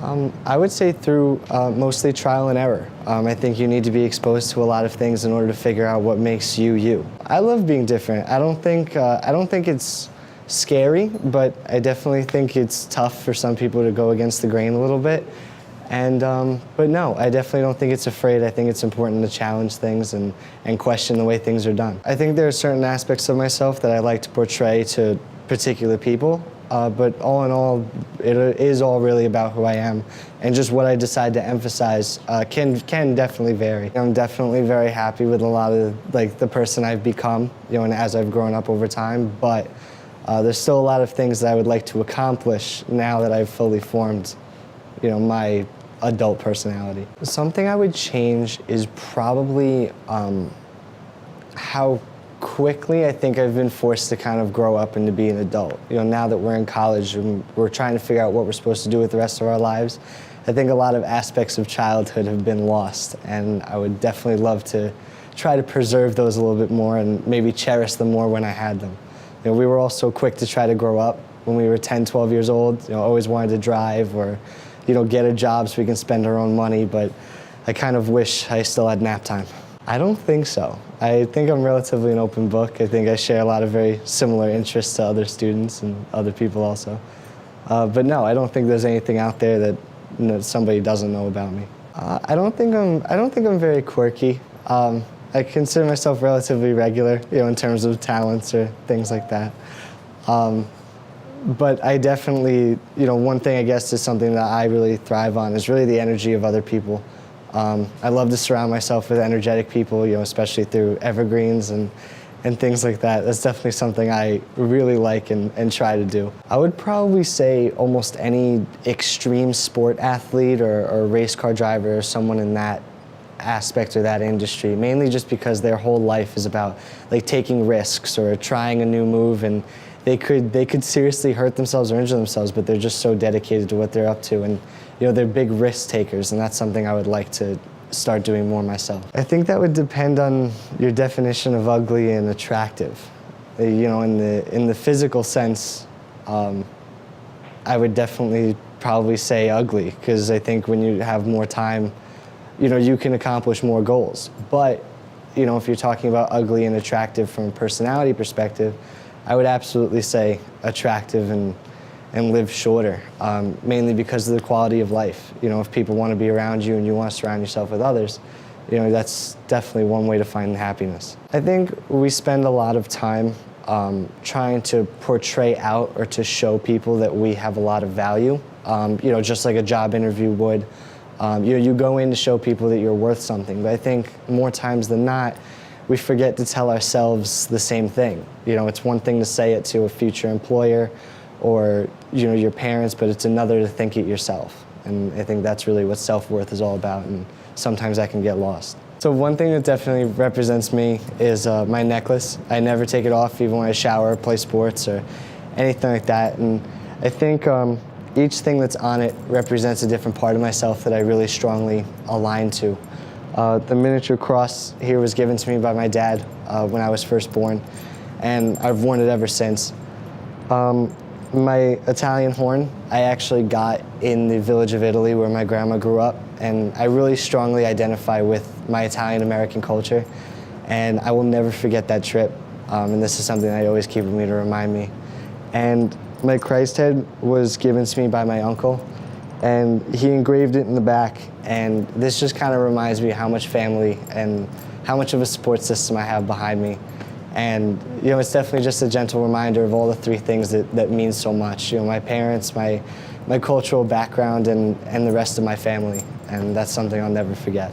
I would say through mostly trial and error. I think you need to be exposed to a lot of things in order to figure out what makes you you. I love being different. I don't think it's scary, but I definitely think it's tough for some people to go against the grain a little bit. And but no, I definitely don't think it's afraid. I think it's important to challenge things and question the way things are done. I think there are certain aspects of myself that I like to portray to particular people. But all in all, it is all really about who I am, and just what I decide to emphasize can definitely vary. I'm definitely very happy with a lot of the person I've become, and as I've grown up over time. But there's still a lot of things that I would like to accomplish now that I've fully formed, my adult personality. Something I would change is probably how quickly I think I've been forced to kind of grow up and to be an adult. Now that we're in college and we're trying to figure out what we're supposed to do with the rest of our lives, I think a lot of aspects of childhood have been lost, and I would definitely love to try to preserve those a little bit more and maybe cherish them more when I had them. We were all so quick to try to grow up when we were 10, 12 years old, always wanted to drive or, get a job so we can spend our own money, but I kind of wish I still had nap time. I don't think so. I think I'm relatively an open book. I think I share a lot of very similar interests to other students and other people also. But no, I don't think there's anything out there that somebody doesn't know about me. I don't think I'm very quirky. I consider myself relatively regular, in terms of talents or things like that. But I definitely, one thing I guess is something that I really thrive on is really the energy of other people. I love to surround myself with energetic people, especially through evergreens and things like that. That's definitely something I really like and try to do. I would probably say almost any extreme sport athlete or race car driver or someone in that aspect or that industry, mainly just because their whole life is about taking risks or trying a new move, and they could seriously hurt themselves or injure themselves, but they're just so dedicated to what they're up to, and they're big risk takers, and that's something I would like to start doing more myself. I think that would depend on your definition of ugly and attractive. In the physical sense, I would definitely probably say ugly, because I think when you have more time, you can accomplish more goals. But, if you're talking about ugly and attractive from a personality perspective, I would absolutely say attractive and live shorter, mainly because of the quality of life. If people want to be around you and you want to surround yourself with others, that's definitely one way to find happiness. I think we spend a lot of time trying to portray out or to show people that we have a lot of value, just like a job interview would. You go in to show people that you're worth something, but I think more times than not, we forget to tell ourselves the same thing. It's one thing to say it to a future employer or your parents, but it's another to think it yourself. And I think that's really what self-worth is all about, and sometimes that can get lost. So one thing that definitely represents me is my necklace. I never take it off even when I shower, play sports, or anything like that. And I think each thing that's on it represents a different part of myself that I really strongly align to. The miniature cross here was given to me by my dad when I was first born, and I've worn it ever since. My Italian horn I actually got in the village of Italy where my grandma grew up, and I really strongly identify with my Italian-American culture, and I will never forget that trip, and this is something I always keep with me to remind me. And my Christ head was given to me by my uncle, and he engraved it in the back, and this just kind of reminds me how much family and how much of a support system I have behind me. And it's definitely just a gentle reminder of all the three things that mean so much. My parents, my cultural background, and the rest of my family, and that's something I'll never forget.